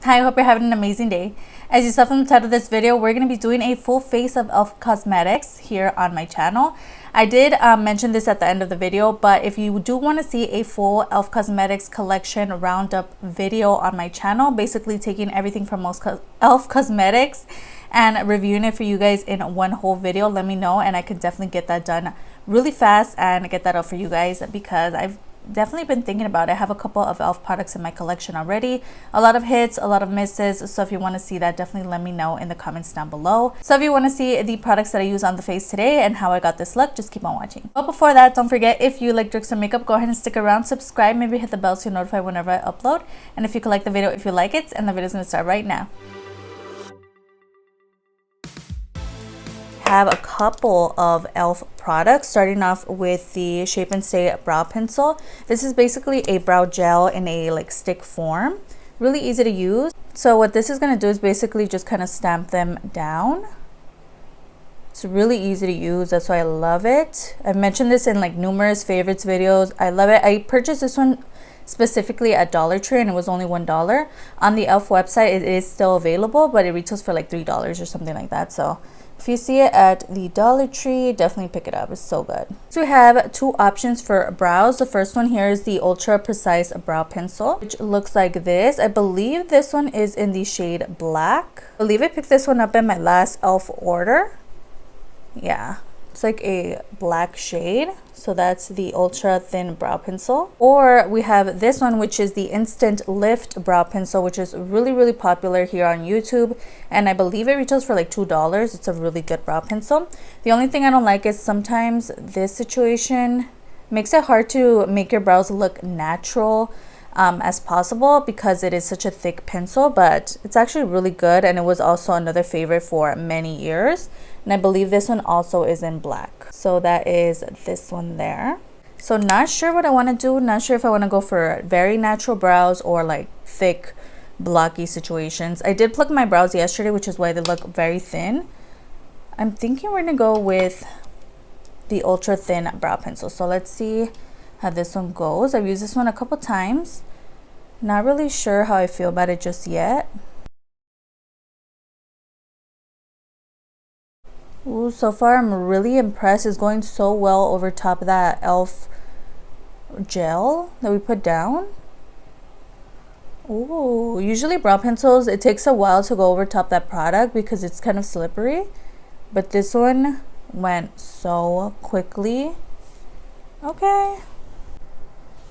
Hi, I hope you're having an amazing day. As you saw from the title of this video, we're going to be doing a full face of e.l.f. cosmetics here on my channel. I did mention this at the end of the video, but if you do want to see a full e.l.f. cosmetics collection roundup video on my channel, basically taking everything from most e.l.f. cosmetics and reviewing it for you guys in one whole video, let me know and I could definitely get that done really fast and get that up for you guys, because I've definitely been thinking about it. I have a couple of e.l.f. products in my collection already, a lot of hits, a lot of misses. So if you want to see that, definitely let me know in the comments down below. So if you want to see the products that I use on the face today and how I got this look, just keep on watching. But before that, don't forget, if you like tricks or makeup, go ahead and stick around, subscribe, maybe hit the bell so you're notified whenever I upload. And if you could like the video if you like it, and the video is going to start right now. Have a couple of e.l.f. products, starting off with the Shape and Stay brow pencil. This is basically a brow gel in a like stick form, really easy to use. So what this is going to do is basically just kind of stamp them down. It's really easy to use, that's why I love it. I've mentioned this in like numerous favorites videos. I love it. I purchased this one specifically at Dollar Tree and it was only $1. On the e.l.f. website it is still available, but it retails for like $3 or something like that. So if you see it at the Dollar Tree, definitely pick it up. It's so good. So we have two options for brows. The first one here is the Ultra Precise Brow Pencil, which looks like this. I believe this one is in the shade Black. I believe I picked this one up in my last e.l.f. order. Yeah, it's like a black shade. So that's the Ultra Thin Brow Pencil. Or we have this one, which is the Instant Lift Brow Pencil, which is really popular here on YouTube. And I believe it retails for like $2. It's a really good brow pencil. The only thing I don't like is sometimes this situation makes it hard to make your brows look natural as possible, because it is such a thick pencil, but it's actually really good. And it was also another favorite for many years. And I believe this one also is in black. So that is this one there. So not sure what I want to do. Not sure if I want to go for very natural brows or like thick blocky situations. I did pluck my brows yesterday, which is why they look very thin. I'm thinking we're going to go with the Ultra Thin Brow Pencil. So let's see how this one goes. I've used this one a couple times. Not really sure how I feel about it just yet. Ooh, so far I'm really impressed. It's going so well over top of that e.l.f. gel that we put down. Ooh, usually brow pencils, it takes a while to go over top that product because it's kind of slippery. But this one went so quickly. Okay.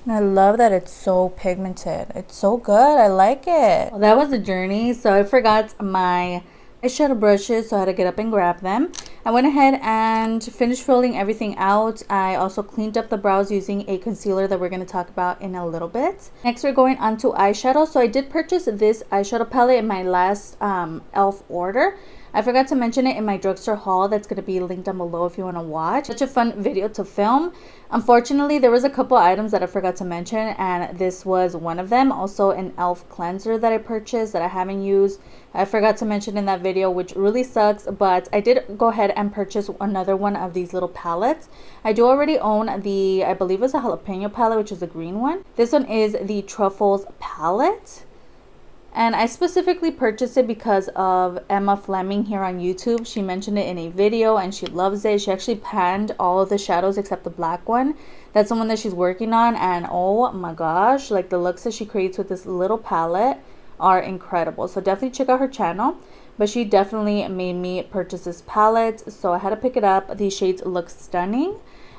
And I love that it's so pigmented. It's so good. I like it. Well, that was a journey. So I forgot my eyeshadow brushes, so I had to get up and grab them. I went ahead and finished filling everything out. I also cleaned up the brows using a concealer that we're going to talk about in a little bit. Next, we're going on to eyeshadow. So I did purchase this eyeshadow palette in my last e.l.f. order. I forgot to mention it in my drugstore haul that's going to be linked down below if you want to watch. Such a fun video to film. Unfortunately, there was a couple items that I forgot to mention, and this was one of them. Also an e.l.f. cleanser that I purchased that I haven't used. I forgot to mention in that video, which really sucks, but I did go ahead and purchase another one of these little palettes. I do already own the, I believe it's a jalapeno palette, which is the green one. This one is the Truffles Palette. And I specifically purchased it because of Emma Fleming here on YouTube. She mentioned it in a video and she loves it. She actually panned all of the shadows except the black one. That's the one that she's working on. And oh my gosh, like the looks that she creates with this little palette are incredible. So definitely check out her channel. But she definitely made me purchase this palette. So I had to pick it up. These shades look stunning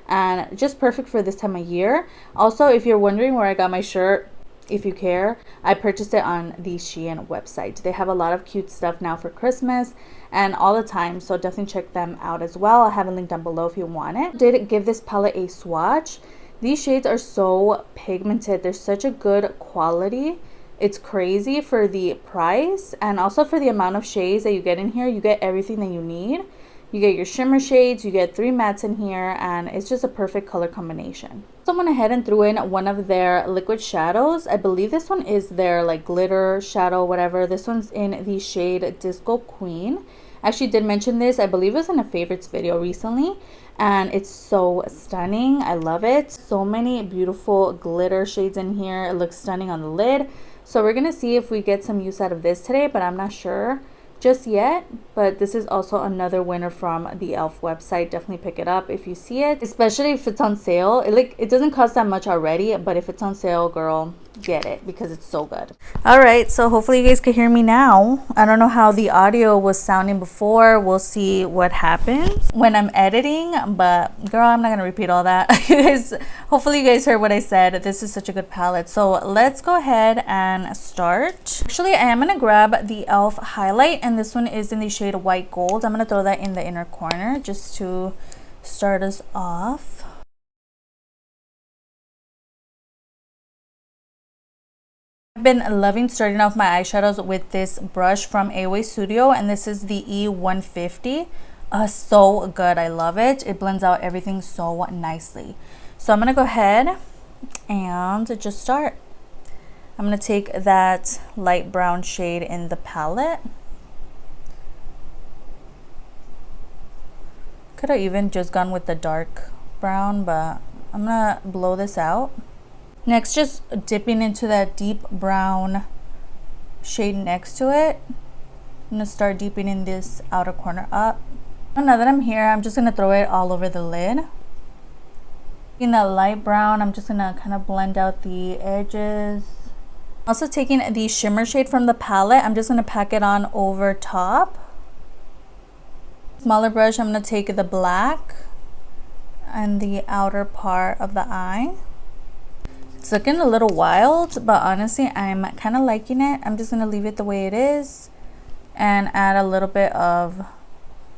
and just perfect for this time of year. Also, if you're wondering where I got my shirt, if you care, I purchased it on the Shein website. They have a lot of cute stuff now for Christmas and all the time, so definitely check them out as well. I have a link down below if you want it. I did give this palette a swatch. These shades are so pigmented. They're such a good quality. It's crazy for the price and also for the amount of shades that you get in here. You get everything that you need. You get your shimmer shades, you get 3 mattes in here, and it's just a perfect color combination. So I went ahead and threw in one of their liquid shadows. I believe this one is their like glitter shadow, whatever. This one's in the shade Disco Queen. I actually did mention this, I believe it was in a favorites video recently, and it's so stunning. I love it. So many beautiful glitter shades in here. It looks stunning on the lid. So we're gonna see if we get some use out of this today, but I'm not sure just yet. But this is also another winner from the e.l.f. website. Definitely pick it up if you see it, especially if it's on sale. It doesn't cost that much already, but if it's on sale, girl, get it because it's so good. All right, so hopefully you guys can hear me now. I don't know how the audio was sounding before. We'll see what happens when I'm editing, but girl, I'm not gonna repeat all that. You guys, hopefully you guys heard what I said. This is such a good palette. So let's go ahead and start. Actually, I am gonna grab the e.l.f. highlight, and this one is in the shade White Gold. I'm gonna throw that in the inner corner just to start us off. I've been loving starting off my eyeshadows with this brush from AOA Studio, and this is the E150. So good. I love it. It blends out everything so nicely. So I'm gonna go ahead and just start. I'm gonna take that light brown shade in the palette. Could have even just gone with the dark brown, but I'm gonna blow this out. Next, just dipping into that deep brown shade next to it. I'm gonna start deepening this outer corner up. Now that I'm here, I'm just gonna throw it all over the lid. In that light brown, I'm just gonna kind of blend out the edges. Also taking the shimmer shade from the palette, I'm just gonna pack it on over top. Smaller brush, I'm gonna take the black and the outer part of the eye. It's looking a little wild, but honestly, I'm kind of liking it. I'm just gonna leave it the way it is and add a little bit of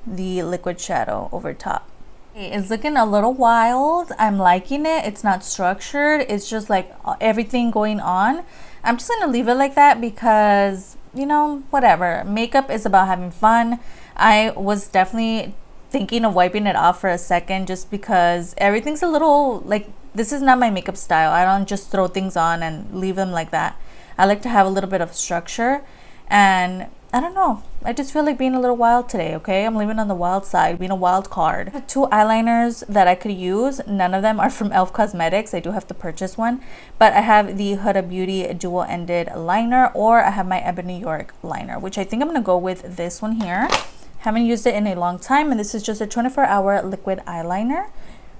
the liquid shadow over top. It's looking a little wild. I'm liking it. It's not structured. It's just like everything going on. I'm just gonna leave it like that because, you know, whatever. Makeup is about having fun. I was definitely thinking of wiping it off for a second just because everything's a little like, this is not my makeup style. I don't just throw things on and leave them like that. I like to have a little bit of structure, and I don't know, I just feel like being a little wild today, okay? I'm living on the wild side, being a wild card. I have 2 eyeliners that I could use. None of them are from e.l.f. Cosmetics. I do have to purchase one, but I have the Huda Beauty dual-ended liner, or I have my EBIN New York liner, which I think I'm gonna go with this one here. Haven't used it in a long time, and this is just a 24-hour liquid eyeliner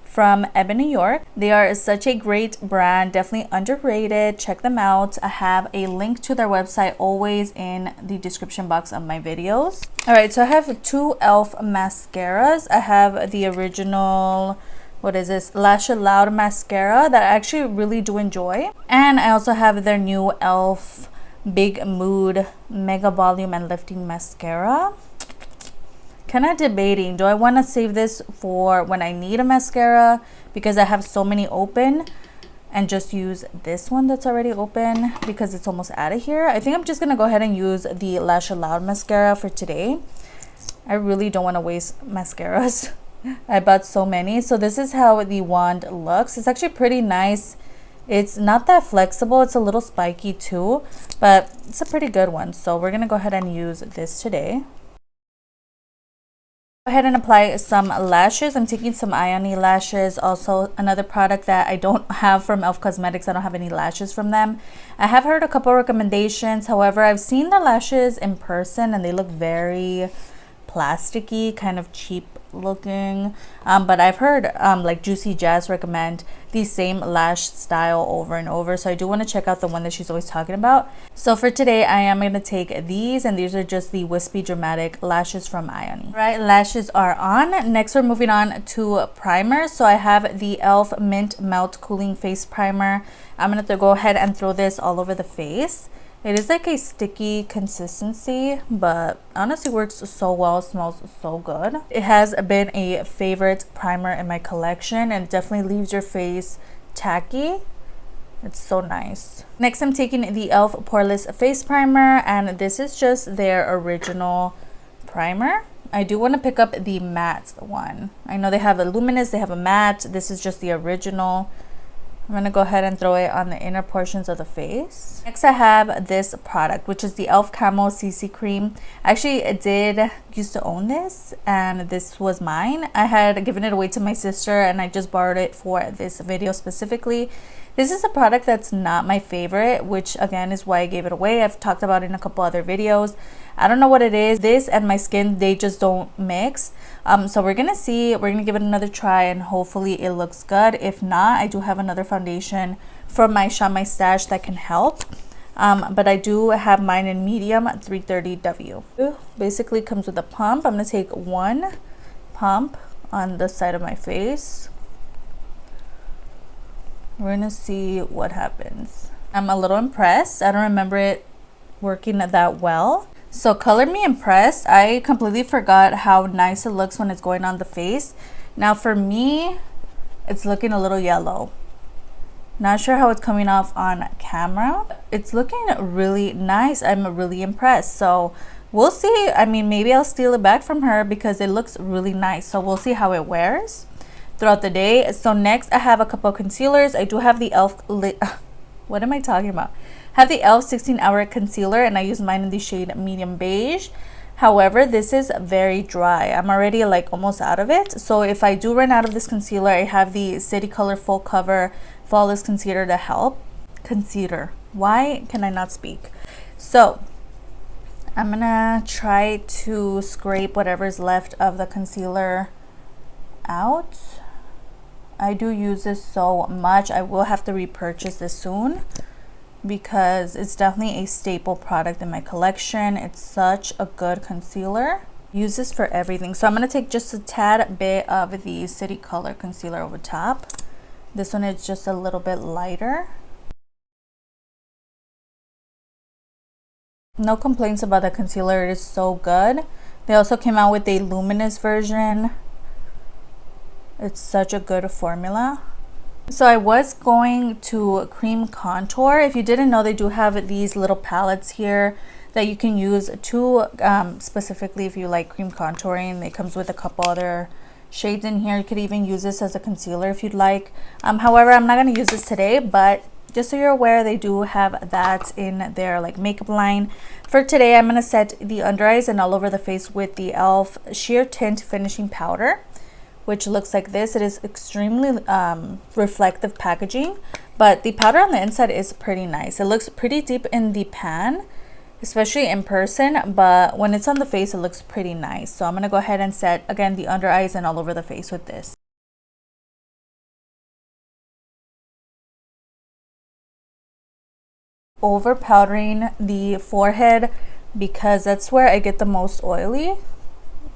from EBIN New York. They are such a great brand, definitely underrated. Check them out. I have a link to their website always in the description box of my videos. All right, so I have 2 e.l.f. mascaras. I have the original, what is this, Lash Loud mascara that I actually really do enjoy, and I also have their new e.l.f. Big Mood Mega Volume and Lifting Mascara. Kind of debating, do I want to save this for when I need a mascara because I have so many open, and just use this one that's already open because it's almost out of here. I think I'm just gonna go ahead and use the Lash Loud mascara for today. I really don't want to waste mascaras. I bought so many. So this is how the wand looks. It's actually pretty nice. It's not that flexible. It's a little spiky too, but it's a pretty good one. So we're gonna go ahead and use this today. Go ahead and apply some lashes. I'm taking some Ioni lashes, also another product that I don't have from e.l.f. Cosmetics. I don't have any lashes from them. I have heard a couple recommendations. However, I've seen the lashes in person and they look very plasticky, kind of cheap looking, but I've heard like Juicy Jazz recommend the same lash style over and over, so I do want to check out the one that she's always talking about. So for today, I am going to take these, and these are just the wispy dramatic lashes from Ioni. Right, lashes are on. Next, we're moving on to primer. So I have the e.l.f. Mint Melt Cooling Face Primer. I'm going to go ahead and throw this all over the face. It is like a sticky consistency, but honestly works so well, smells so good. It has been a favorite primer in my collection and it definitely leaves your face tacky. It's so nice. Next, I'm taking the e.l.f. Poreless Face Primer, and this is just their original primer. I do want to pick up the matte one. I know they have a luminous, they have a matte. This is just the original. I'm going to go ahead and throw it on the inner portions of the face. Next, I have this product, which is the e.l.f. Camo Cc Cream. I actually did used to own this, and this was mine. I had given it away to my sister, and I just borrowed it for this video specifically. This is a product that's not my favorite, which again is why I gave it away. I've talked about it in a couple other videos. I don't know what it is. This and my skin, they just don't mix. So we're gonna see. We're gonna give it another try, and hopefully it looks good. If not, I do have another foundation from my Shop My Stash that can help. But I do have mine in medium 330W. Basically comes with a pump. I'm gonna take one pump on the side of my face. We're gonna see what happens. I'm a little impressed. I don't remember it working that well. So color me impressed. I completely forgot how nice it looks when it's going on the face. Now for me, it's looking a little yellow. Not sure how it's coming off on camera. It's looking really nice. I'm really impressed. So we'll see. I mean, maybe I'll steal it back from her because it looks really nice. So we'll see how it wears throughout the day. So next I have a couple of concealers. I do have the what am I talking about? I have the e.l.f. 16-hour concealer, and I use mine in the shade medium beige. However, this is very dry. I'm already like almost out of it. So if I do run out of this concealer, I have the City Color Full Cover Flawless Concealer to help. Concealer. Why can I not speak? So I'm gonna try to scrape whatever's left of the concealer out. I do use this so much. I will have to repurchase this soon because it's definitely a staple product in my collection. It's such a good concealer. Use this for everything. So I'm going to take just a tad bit of the City Color concealer over top. This one is just a little bit lighter. No complaints about the concealer. It is so good. They also came out with a luminous version. It's such a good formula. So I was going to cream contour. If you didn't know, they do have these little palettes here that you can use to specifically if you like cream contouring. It comes with a couple other shades in here. You could even use this as a concealer if you'd like. However, I'm not going to use this today, but just so you're aware, they do have that in their like makeup line. For today, I'm going to set the under eyes and all over the face with the e.l.f. Sheer Tint Finishing Powder, which looks like this. It is extremely reflective packaging, but the powder on the inside is pretty nice. It looks pretty deep in the pan, especially in person, but when it's on the face, it looks pretty nice. So I'm gonna go ahead and set, again, the under eyes and all over the face with this. Over powdering the forehead because that's where I get the most oily,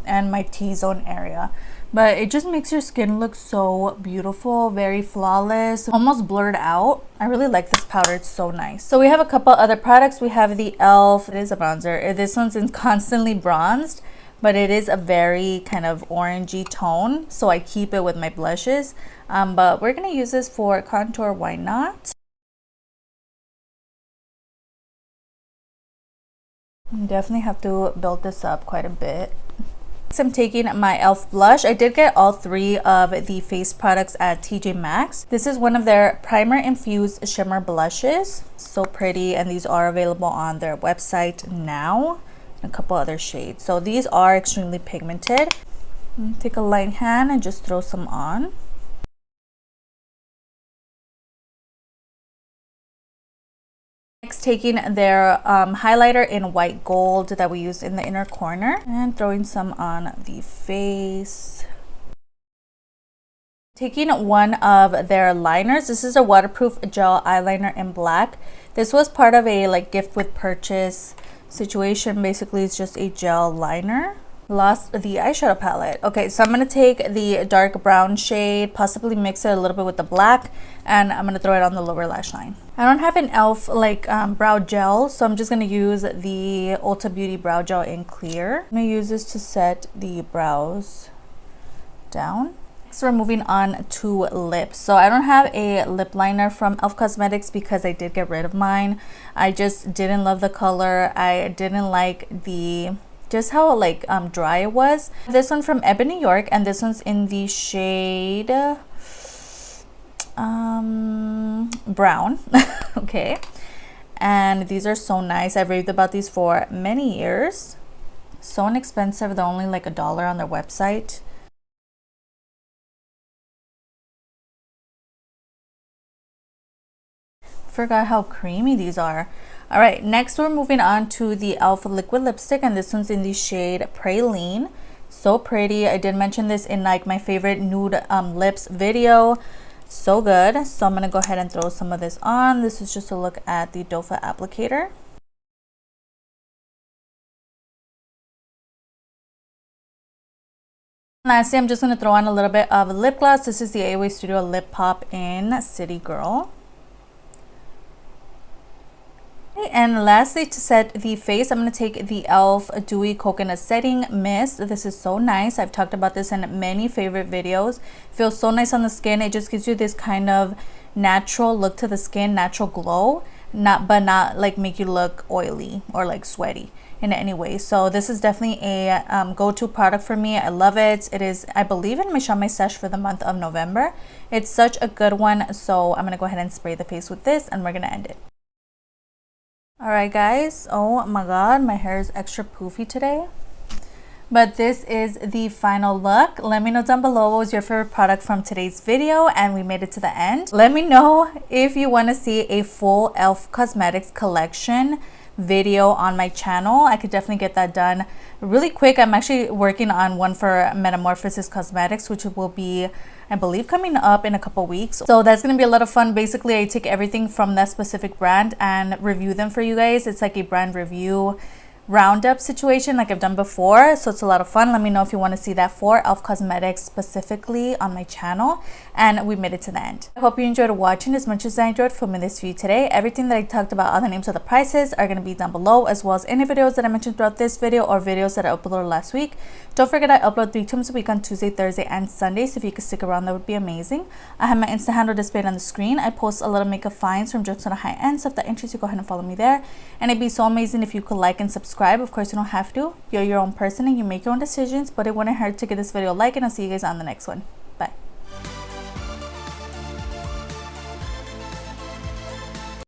and my T-zone area. But it just makes your skin look so beautiful, very flawless, almost blurred out. I really like this powder. It's so nice. So we have a couple other products. We have the e.l.f. It is a bronzer. This one's in Constantly Bronzed, but it is a very kind of orangey tone, so I keep it with my blushes. But we're gonna use this for contour. Why not? Definitely have to build this up quite a bit. Next, I'm taking my e.l.f. blush. I did get all three of the face products at TJ Maxx. This is one of their primer infused shimmer blushes. So pretty, and these are available on their website now. A couple other shades. So these are extremely pigmented. Take a light hand and just throw some on. Next, taking their highlighter in white gold that we used in the inner corner and throwing some on the face. Taking one of their liners. This is a waterproof gel eyeliner in black. This was part of a like gift with purchase situation. Basically, it's just a gel liner. Lost the eyeshadow palette. Okay, so I'm going to take the dark brown shade, possibly mix it a little bit with the black, and I'm going to throw it on the lower lash line. I don't have an e.l.f. like brow gel, so I'm just going to use the Ulta Beauty Brow Gel in clear. I'm going to use this to set the brows down. Next, we're moving on to lips. So I don't have a lip liner from e.l.f. Cosmetics because I did get rid of mine. I just didn't love the color. I didn't like the just how like dry it was. This one from EBIN NY, and this one's in the shade brown. Okay, and these are so nice. I've raved about these for many years. So inexpensive. They're only like $1 on their website. forgot how creamy these are. All right, next we're moving on to the e.l.f. liquid lipstick, and this one's in the shade Praline. So pretty. I did mention this in like my favorite nude lips video. So good. So I'm gonna go ahead and throw some of this on. This is just a look at the doe foot applicator. Lastly, I'm just going to throw on a little bit of lip gloss. This is the AOA Studio Lip Pop in City Girl. Okay, and lastly, to set the face, I'm going to take the e.l.f. Dewy Coconut Setting Mist. This is so nice. I've talked about this in many favorite videos. Feels so nice on the skin. It just gives you this kind of natural look to the skin, natural glow, but not like make you look oily or like sweaty in any way. So this is definitely a go-to product for me. I love it. It is, I believe, in my Shop My Stash for the month of November. It's such a good one. So I'm gonna go ahead and spray the face with this, and we're gonna end it. All right, guys. Oh my god, my hair is extra poofy today, but this is the final look. Let me know down below what was your favorite product from today's video, and we made it to the end. Let me know if you want to see a full e.l.f. Cosmetics collection video on my channel. I could definitely get that done really quick. I'm actually working on one for Metamorphosis Cosmetics, which will be, I believe, coming up in a couple weeks. So that's going to be a lot of fun. Basically, I take everything from that specific brand and review them for you guys. It's like a brand review roundup situation like I've done before, so it's a lot of fun. Let me know if you want to see that for e.l.f. Cosmetics specifically on my channel. And we made it to the end. I hope you enjoyed watching as much as I enjoyed filming this for you today. Everything that I talked about, all the names of the prices, are going to be down below, as well as any videos that I mentioned throughout this video or videos that I uploaded last week. Don't forget, I upload 3 times a week on Tuesday, Thursday, and Sunday, so if you could stick around, that would be amazing. I have my Insta handle displayed on the screen. I post a little makeup finds from jokes on a high end, so if that interests you, go ahead and follow me there. And it'd be so amazing if you could like and subscribe. Of course, you don't have to. You're your own person and you make your own decisions, but it wouldn't hurt to give this video a like, and I'll see you guys on the next one.